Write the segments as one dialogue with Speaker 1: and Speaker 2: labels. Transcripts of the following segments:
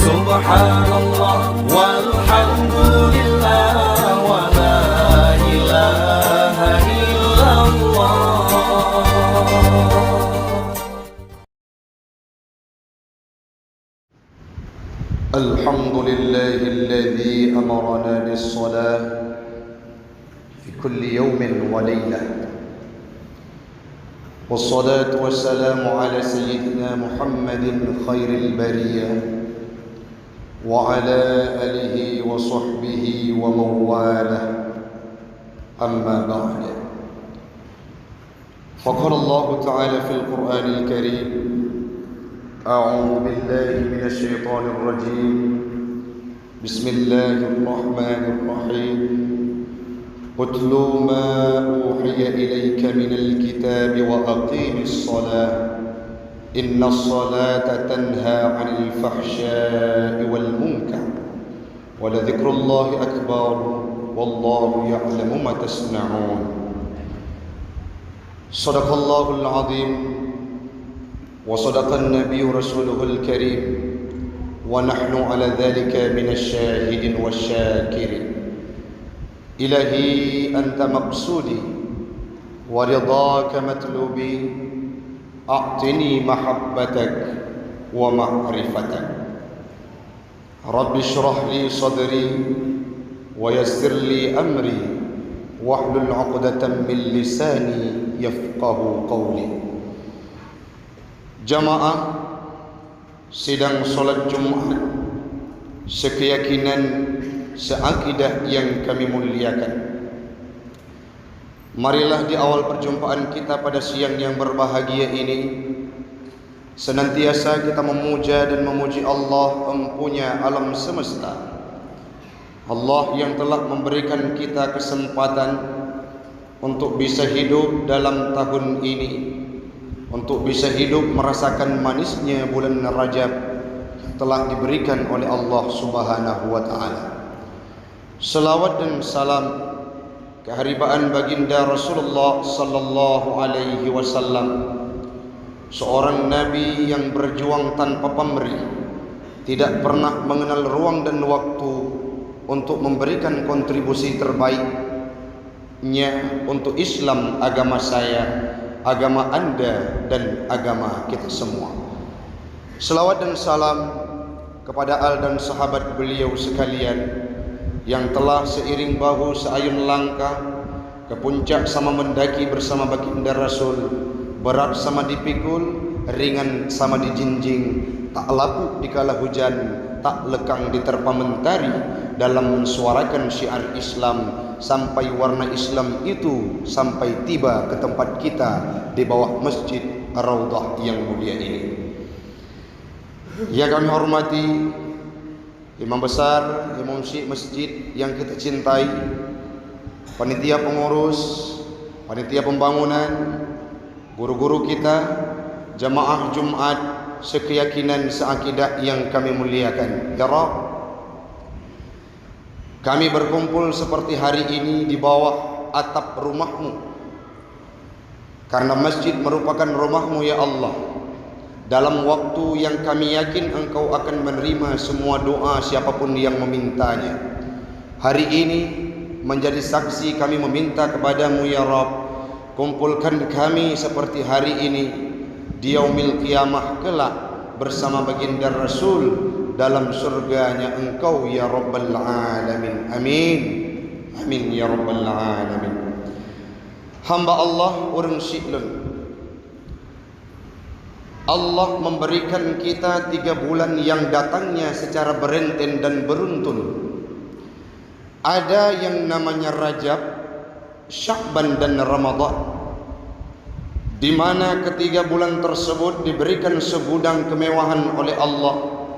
Speaker 1: Subhanallah walhamdulillah wa la ilaha illallah.
Speaker 2: Alhamdulillahilladzi amarana bis-shalah fi kulli yawmin wa laylah. والصلاة والسلام على سيدنا محمد خير البرية وعلى آله وصحبه ومن والاه أما بعد فقال الله تعالى في القرآن الكريم أعوذ بالله من الشيطان الرجيم بسم الله الرحمن الرحيم اتل ما أوحي إليك من الكتاب وأقيم الصلاة إن الصلاة تنهى عن الفحشاء والمنكر ولذكر الله أكبر والله يعلم ما تصنعون. صدق الله العظيم وصدق النبي رسوله الكريم ونحن على ذلك من الشاهدين والشاكرين. إلهي أنت مقصودي ورضاك مطلوبي أعطني محبتك ومعرفتك. رب اشرح لي صدري ويسر لي أمري واحلل عقدة من لساني يفقه قولي. Jamaah sidang solat Jumat sekeyakinan seakidah yang kami muliakan. Marilah di awal perjumpaan kita pada siang yang berbahagia ini senantiasa kita memuja dan memuji Allah Empunya alam semesta, Allah yang telah memberikan kita kesempatan untuk bisa hidup dalam tahun ini, untuk bisa hidup merasakan manisnya bulan Rajab yang telah diberikan oleh Allah Subhanahu wa taala. Salawat dan salam keharibaan baginda Rasulullah sallallahu alaihi wasallam, seorang nabi yang berjuang tanpa pamrih, tidak pernah mengenal ruang dan waktu untuk memberikan kontribusi terbaiknya untuk Islam, agama saya, agama Anda dan agama kita semua. Salawat dan salam kepada al dan sahabat beliau sekalian yang telah seiring bahu seayun langkah ke puncak sama mendaki bersama baginda Rasul, berat sama dipikul, ringan sama dijinjing, tak lapuk dikala hujan, tak lekang diterpa mentari, dalam mensuarakan syiar Islam sampai warna Islam itu sampai tiba ke tempat kita di bawah Masjid Ar-Raudhah yang mulia ini. Yang kami hormati Imam besar, Imam Syekh masjid yang kita cintai, panitia pengurus, panitia pembangunan, guru-guru kita, jamaah Jumat sekeyakinan seakidah yang kami muliakan. Ya Rabb, kami berkumpul seperti hari ini di bawah atap rumah-Mu, karena masjid merupakan rumah-Mu ya Allah. Dalam waktu yang kami yakin Engkau akan menerima semua doa siapapun yang memintanya. Hari ini menjadi saksi kami meminta kepadamu ya Rabb, kumpulkan kami seperti hari ini di yaumil qiyamah kelak bersama baginda Rasul dalam surganya Engkau ya Rabbal Alamin. Amin. Amin ya Rabbal Alamin. Hamba Allah urang syi'lun, Allah memberikan kita 3 bulan yang datangnya secara berenten dan beruntun. Ada yang namanya Rajab, Sya'ban dan Ramadan, di mana ketiga bulan tersebut diberikan segudang kemewahan oleh Allah,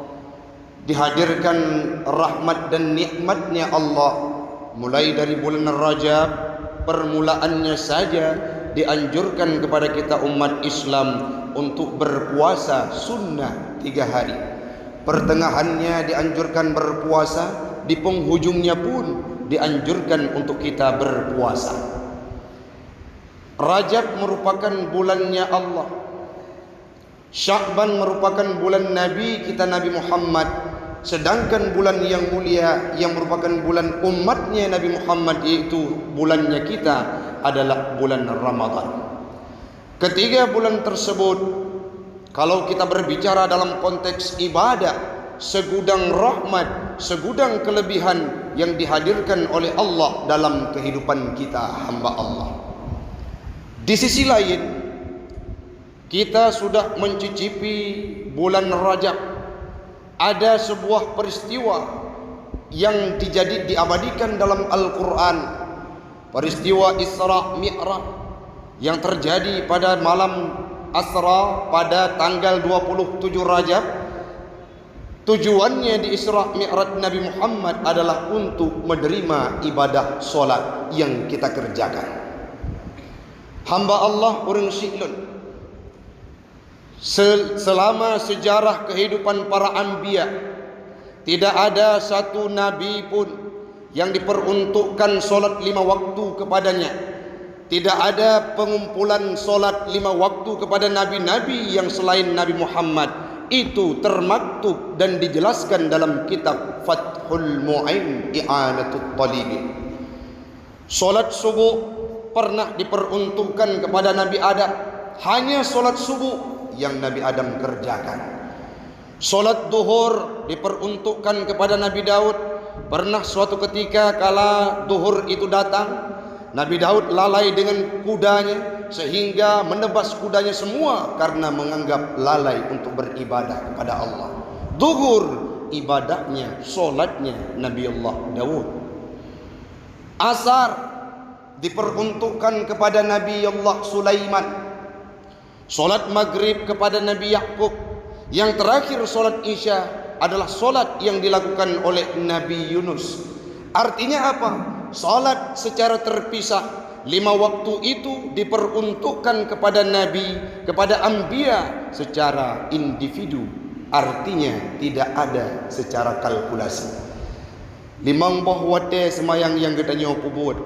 Speaker 2: dihadirkan rahmat dan nikmatnya Allah. Mulai dari bulan Rajab, permulaannya saja dianjurkan kepada kita umat Islam untuk berpuasa sunnah 3 hari. Pertengahannya dianjurkan berpuasa, di penghujungnya pun dianjurkan untuk kita berpuasa. Rajab merupakan bulannya Allah, Sya'ban merupakan bulan Nabi kita Nabi Muhammad sedangkan bulan yang mulia yang merupakan bulan umatnya Nabi Muhammad, yaitu bulannya kita, adalah bulan Ramadan. Ketiga bulan tersebut, kalau kita berbicara dalam konteks ibadah, segudang rahmat, segudang kelebihan yang dihadirkan oleh Allah dalam kehidupan kita hamba Allah. Di sisi lain, kita sudah mencicipi bulan Rajab. Ada sebuah peristiwa yang diabadikan dalam Al-Quran, peristiwa Isra Mi'raj yang terjadi pada malam Asra pada tanggal 27 Rajab. Tujuannya di Isra Mi'raj Nabi Muhammad adalah untuk menerima ibadah solat yang kita kerjakan. Hamba Allah orang Syi'lun, selama sejarah kehidupan para anbiya, tidak ada satu nabi pun yang diperuntukkan solat 5 waktu kepadanya. Tidak ada pengumpulan solat 5 waktu kepada nabi-nabi yang selain Nabi Muhammad. Itu termaktub dan dijelaskan dalam kitab Fathul Mu'in I'anatul Talibin. Solat subuh pernah diperuntukkan kepada Nabi Adam, hanya solat subuh yang Nabi Adam kerjakan. Solat duhur diperuntukkan kepada Nabi Daud. Pernah suatu ketika kala duhur itu datang, Nabi Daud lalai dengan kudanya sehingga menebas kudanya semua karena menganggap lalai untuk beribadah kepada Allah. Duhur ibadahnya, solatnya Nabi Allah Daud. Asar diperuntukkan kepada Nabi Allah Sulaiman. Solat maghrib kepada Nabi Yakub. Yang terakhir solat isya adalah solat yang dilakukan oleh Nabi Yunus. Artinya apa? Solat secara terpisah 5 waktu itu diperuntukkan kepada Nabi, kepada anbiya secara individu. Artinya tidak ada secara kalkulasi. Limang bahwate semayang yang katanya kubur,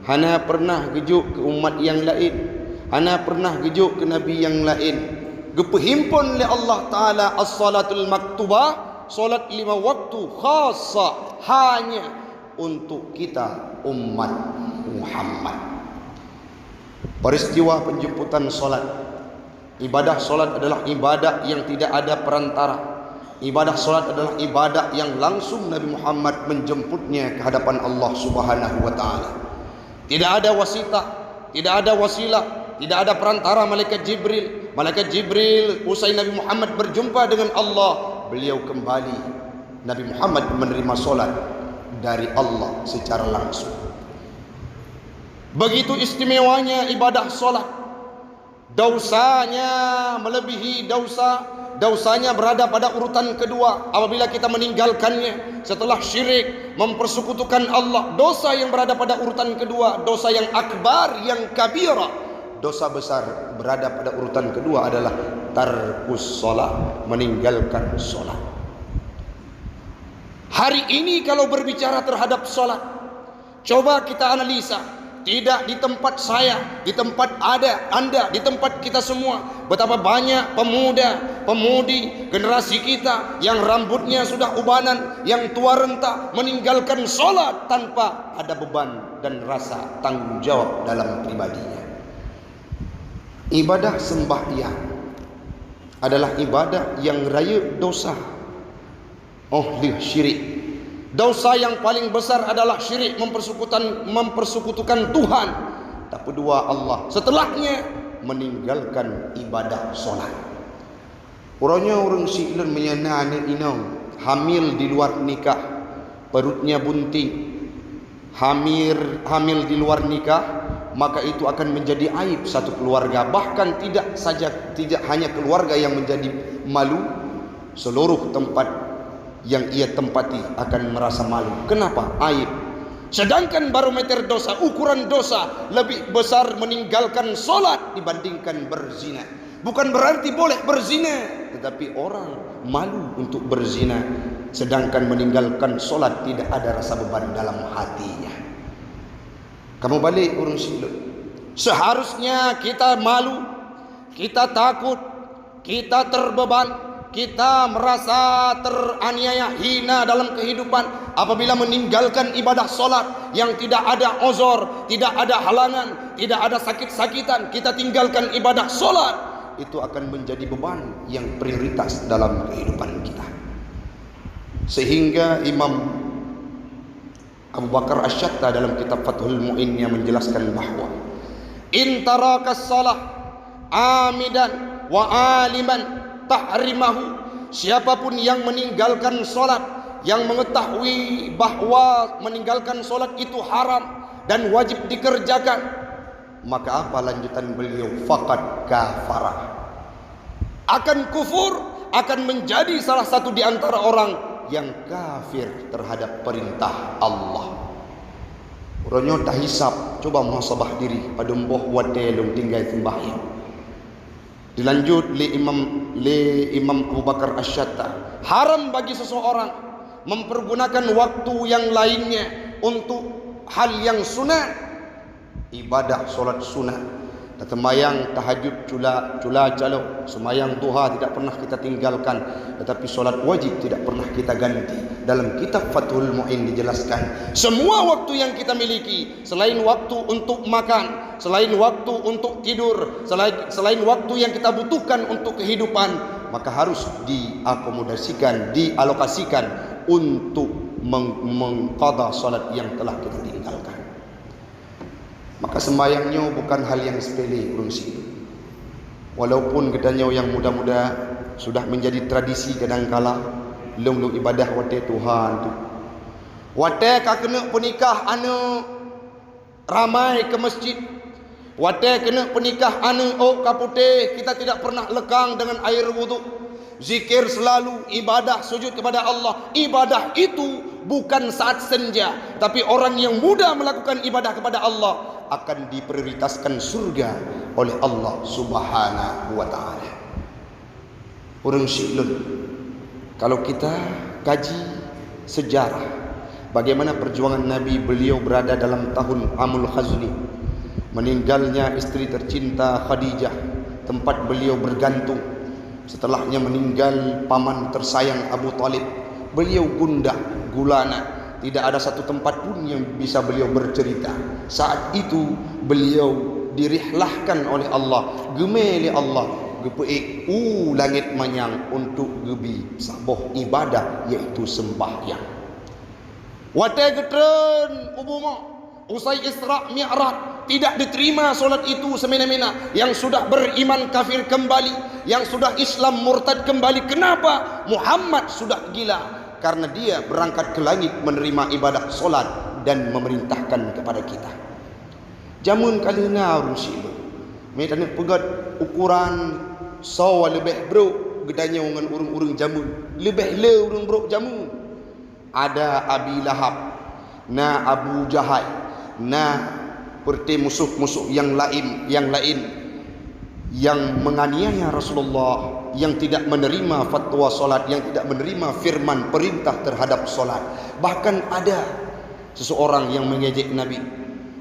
Speaker 2: hana pernah gejuk ke umat yang lain, ana pernah gejuk ke Nabi yang lain. Gepehimpun oleh Allah Ta'ala as-salatul maktubah, solat 5 waktu khasa hanya untuk kita umat Muhammad. Peristiwa penjemputan solat. Ibadah solat adalah ibadah yang tidak ada perantara. Ibadah solat adalah ibadah yang langsung Nabi Muhammad menjemputnya ke hadapan Allah Subhanahu wa Ta'ala. Tidak ada wasita, tidak ada wasilah, tidak ada perantara malaikat Jibril. Malaikat Jibril usai Nabi Muhammad berjumpa dengan Allah, beliau kembali. Nabi Muhammad menerima solat dari Allah secara langsung. Begitu istimewanya ibadah solat. Dosanya melebihi dosanya berada pada urutan kedua apabila kita meninggalkannya setelah syirik, mempersekutukan Allah. Dosa yang berada pada urutan kedua, dosa yang akbar, yang kabira, dosa besar berada pada urutan kedua adalah tarkus sholat, meninggalkan sholat. Hari ini kalau berbicara terhadap sholat, coba kita analisa. Tidak di tempat saya, di tempat anda, di tempat kita semua, betapa banyak pemuda, pemudi generasi kita yang rambutnya sudah ubanan, yang tua renta, meninggalkan sholat tanpa ada beban dan rasa tanggung jawab dalam pribadinya. Ibadah sembahyang adalah ibadah yang raya dosa, syirik. Dosa yang paling besar adalah syirik, mempersekutukan Tuhan. Tak kedua Allah. Setelahnya meninggalkan ibadah solat. Orangnya orang Syi'lun menyenangkan inang hamil di luar nikah, perutnya bunting, hamil di luar nikah, maka itu akan menjadi aib satu keluarga. Bahkan tidak hanya keluarga yang menjadi malu, seluruh tempat yang ia tempati akan merasa malu. Kenapa? Aib. Sedangkan barometer dosa, ukuran dosa lebih besar meninggalkan solat dibandingkan berzina. Bukan berarti boleh berzina, tetapi orang malu untuk berzina, sedangkan meninggalkan solat tidak ada rasa beban dalam hatinya. Kamu balik orang Syi'lun. Seharusnya kita malu, kita takut, kita terbeban, kita merasa teraniaya, hina dalam kehidupan apabila meninggalkan ibadah solat yang tidak ada uzur, tidak ada halangan, tidak ada sakit-sakitan, kita tinggalkan ibadah solat, itu akan menjadi beban yang prioritas dalam kehidupan kita. Sehingga Imam Abu Bakar Asy-Syatta dalam kitab Fathul Mu'in yang menjelaskan bahwa in tarakas salah amidan wa aliman tahrimahu, siapapun yang meninggalkan solat, yang mengetahui bahwa meninggalkan solat itu haram dan wajib dikerjakan, maka apa lanjutan beliau? Faqad kafara, akan kufur, akan menjadi salah satu di antara orang yang kafir terhadap perintah Allah. Orangnya tak hisap, coba muhasabah diri pada mboh wadelung tinggal sembahyang. Dilanjut li Imam Abu Bakar Asy-Syatta, haram bagi seseorang mempergunakan waktu yang lainnya untuk hal yang sunat, ibadah solat sunat, sembahyang tahajud, cula calo, sembahyang duha tidak pernah kita tinggalkan, tetapi solat wajib tidak pernah kita ganti. Dalam kitab Fathul Mu'in dijelaskan, semua waktu yang kita miliki, selain waktu untuk makan, selain waktu untuk tidur, selain waktu yang kita butuhkan untuk kehidupan, maka harus diakomodasikan, dialokasikan untuk mengqadha salat yang telah kita tinggalkan. Maka sembahyangnya bukan hal yang sepele, urungsi. Walaupun gedanya yang muda-muda sudah menjadi tradisi kadangkala long ibadah wate Tuhan tu. Wate ka kena penikah anu ramai ke masjid. Wate kena penikah anu ka putih, kita tidak pernah lekang dengan air wudu. Zikir selalu, ibadah sujud kepada Allah. Ibadah itu bukan saat senja, tapi orang yang mudah melakukan ibadah kepada Allah akan diprioritaskan surga oleh Allah Subhanahu wa taala. Urang silun, kalau kita kaji sejarah bagaimana perjuangan Nabi, beliau berada dalam tahun Amul Hazni, meninggalnya istri tercinta Khadijah, tempat beliau bergantung. Setelahnya meninggal paman tersayang Abu Talib, beliau gundah gulana, tidak ada satu tempat pun yang bisa beliau bercerita. Saat itu beliau dirihlahkan oleh Allah, gemeli Allah, gepeik langit manyang untuk gebi saboh ibadah, yaitu sembahyang. Wate getren ubuma usai Isra Mi'raj, tidak diterima solat itu semena-mena. Yang sudah beriman kafir kembali, yang sudah Islam murtad kembali. Kenapa? Muhammad sudah gila, karena dia berangkat ke langit menerima ibadah solat dan memerintahkan kepada kita. Jamun kali na rusilu mereka nak pegat ukuran sawa lebih bro gedanya dengan urung-urung jamun, lebih le urung bro jamun. Ada Abi Lahab, na Abu Jahal, na seperti musuh-musuh yang lain yang menganiaya Rasulullah, yang tidak menerima fatwa solat, yang tidak menerima firman perintah terhadap solat. Bahkan ada seseorang yang mengejek Nabi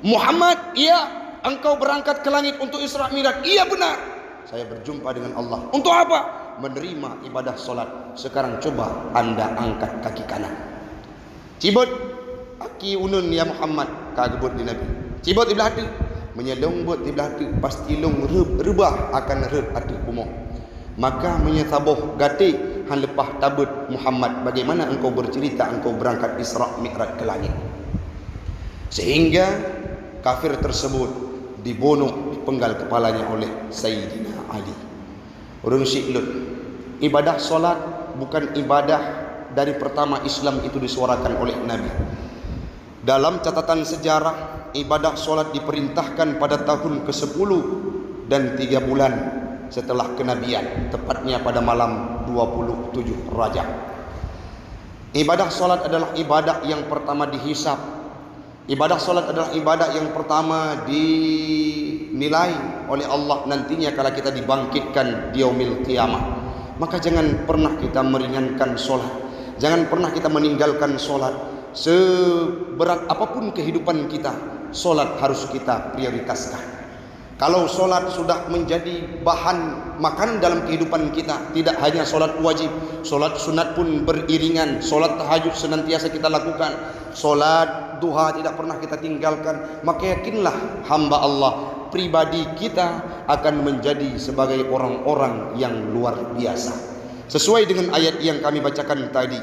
Speaker 2: Muhammad, iya engkau berangkat ke langit untuk Isra Mi'raj, iya benar, saya berjumpa dengan Allah. Untuk apa? Menerima ibadah solat. Sekarang coba anda angkat kaki kanan, cibut aki unun ya Muhammad, kagebut di Nabi, cibut di belah hati, menyelong buat di belah hati, pasti long rebah akan reb hati umum. Maka menyetaboh gati han lepah tabut Muhammad, bagaimana engkau bercerita engkau berangkat Isra Mi'raj ke langit. Sehingga kafir tersebut dibunuh, dipenggal kepalanya oleh Sayyidina Ali. Urung syi'lun, ibadah solat bukan ibadah dari pertama Islam itu disuarakan oleh Nabi. Dalam catatan sejarah, ibadah solat diperintahkan pada tahun ke-10 dan 3 bulan setelah kenabian, tepatnya pada malam 27 Rajab. Ibadah solat adalah ibadah yang pertama dihisab. Ibadah solat adalah ibadah yang pertama dinilai oleh Allah nantinya kalau kita dibangkitkan di yaumil qiyamah. Maka jangan pernah kita meringankan solat, jangan pernah kita meninggalkan solat. Seberat apapun kehidupan kita, solat harus kita prioritaskan. Kalau solat sudah menjadi bahan makanan dalam kehidupan kita, tidak hanya solat wajib, solat sunat pun beriringan, solat tahajud senantiasa kita lakukan, solat duha tidak pernah kita tinggalkan, maka yakinlah hamba Allah, pribadi kita akan menjadi sebagai orang-orang yang luar biasa. Sesuai dengan ayat yang kami bacakan tadi,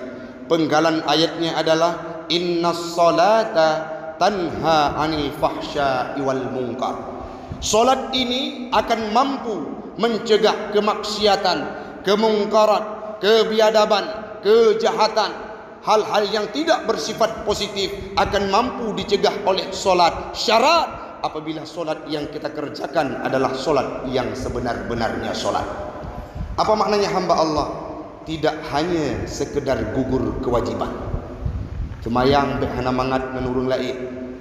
Speaker 2: penggalan ayatnya adalah innas salata tanha 'anil fahsya'i wal munkar. Solat ini akan mampu mencegah kemaksiatan, kemungkaran, kebiadaban, kejahatan. Hal-hal yang tidak bersifat positif akan mampu dicegah oleh solat. Syarat apabila solat yang kita kerjakan adalah solat yang sebenar-benarnya solat. Apa maknanya hamba Allah? Tidak hanya sekedar gugur kewajiban. Semayang bek hana mangat menurun lain,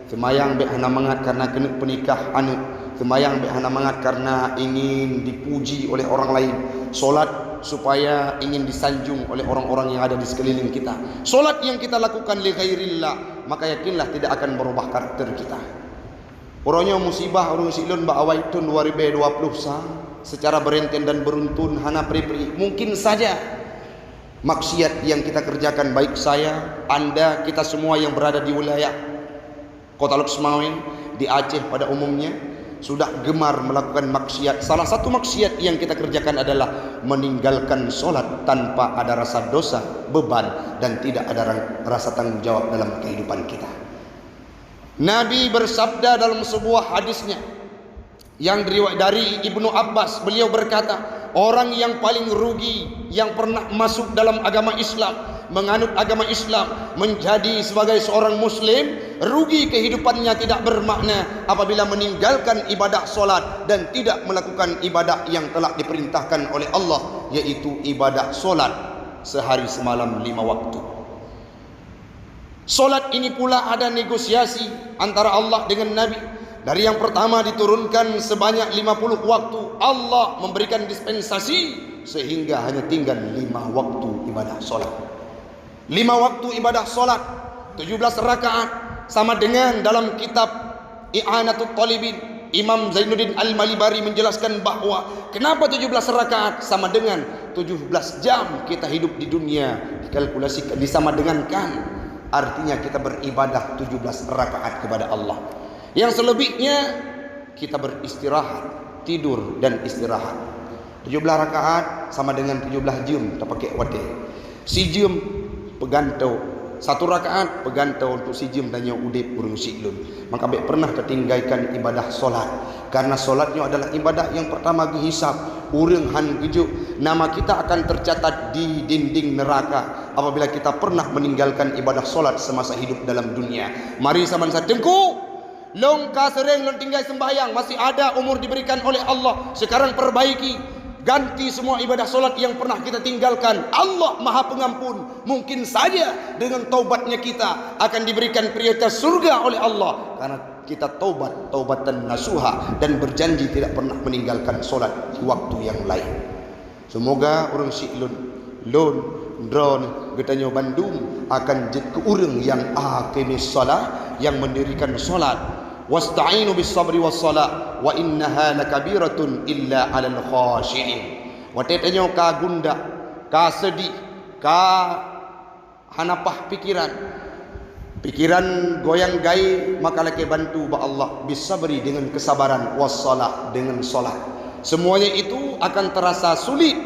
Speaker 2: semayang bek hana mangat karena kena penikah anak, semayang bek hana mangat karena ingin dipuji oleh orang lain, solat supaya ingin disanjung oleh orang-orang yang ada di sekeliling kita. Solat yang kita lakukan li ghairillah, maka yakinlah tidak akan merubah karakter kita. Orangnya musibah orang silun ba awaitun 2020 secara berenten dan beruntun hana pri-pri. Mungkin saja maksiat yang kita kerjakan, baik saya, anda, kita semua yang berada di wilayah Kota Luxmawin, di Aceh pada umumnya, sudah gemar melakukan maksiat. Salah satu maksiat yang kita kerjakan adalah meninggalkan solat tanpa ada rasa dosa, beban, dan tidak ada rasa tanggung jawab dalam kehidupan kita. Nabi bersabda dalam sebuah hadisnya yang diriwayatkan dari Ibnu Abbas, beliau berkata, orang yang paling rugi yang pernah masuk dalam agama Islam, menganut agama Islam, menjadi sebagai seorang muslim, rugi kehidupannya tidak bermakna apabila meninggalkan ibadah solat dan tidak melakukan ibadah yang telah diperintahkan oleh Allah, yaitu ibadah solat sehari semalam 5 waktu. Solat ini pula ada negosiasi antara Allah dengan Nabi. Dari yang pertama diturunkan sebanyak 50 waktu, Allah memberikan dispensasi sehingga hanya tinggal 5 waktu ibadah solat. 5 waktu ibadah solat, 17 rakaat, sama dengan dalam kitab I'anatul Talibin, Imam Zainuddin Al-Malibari menjelaskan bahwa kenapa 17 rakaat sama dengan 17 jam kita hidup di dunia, dikalkulasikan, disama dengankan, artinya kita beribadah 17 rakaat kepada Allah. Yang selebihnya kita beristirahat, tidur dan istirahat. 17 rakaat sama dengan 17 jam kita pakai wadih. Si jam pegantau, 1 rakaat pegantau untuk si jam dan yang udip urung siklun. Maka baik pernah ketinggalkan ibadah solat, karena solatnya adalah ibadah yang pertama dihisab. Urang han kejuk, nama kita akan tercatat di dinding neraka apabila kita pernah meninggalkan ibadah solat semasa hidup dalam dunia. Mari sama satengku, long ka sering long tinggal sembahyang, masih ada umur diberikan oleh Allah. Sekarang perbaiki, ganti semua ibadah solat yang pernah kita tinggalkan. Allah Maha Pengampun. Mungkin saja dengan taubatnya kita akan diberikan prioritas surga oleh Allah, karena kita taubatan nasuha, dan berjanji tidak pernah meninggalkan solat di waktu yang lain. Semoga orang siklun lon drone getanyo Bandung akan jadi orang yang aqimis salat, yang mendirikan solat. Wasta'inu bis sabri was salat wa innaha lakabiratun illa 'alal khashi'in. Watetanyo ka gunda, ka sedih, ka hanapah pikiran goyang gai, maka laki bantu ba Allah bis sabri dengan kesabaran, was salat dengan salat. Semuanya itu akan terasa sulit.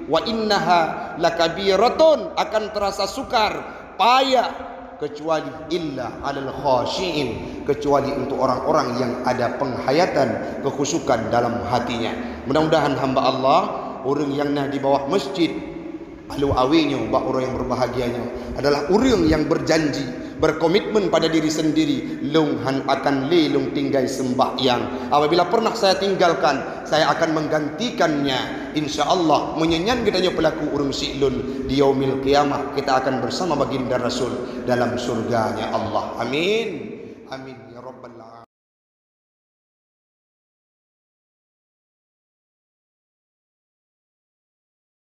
Speaker 2: Wa innaha lakabiratun, akan terasa sukar, payah, kecuali illa 'alal khashi'in, kecuali untuk orang-orang yang ada penghayatan, kekhusyukan dalam hatinya. Mudah-mudahan hamba Allah, orang yang nah di bawah masjid, alu awenya, orang yang berbahagianya adalah orang yang berjanji, berkomitmen pada diri sendiri, lunghan akan lelung tinggal sembahyang. Apabila pernah saya tinggalkan, saya akan menggantikannya. InsyaAllah menyenyan kitanya pelaku urung si'lun di yaumil qiyamah. Kita akan bersama baginda Rasul dalam surganya Allah. Amin. Amin.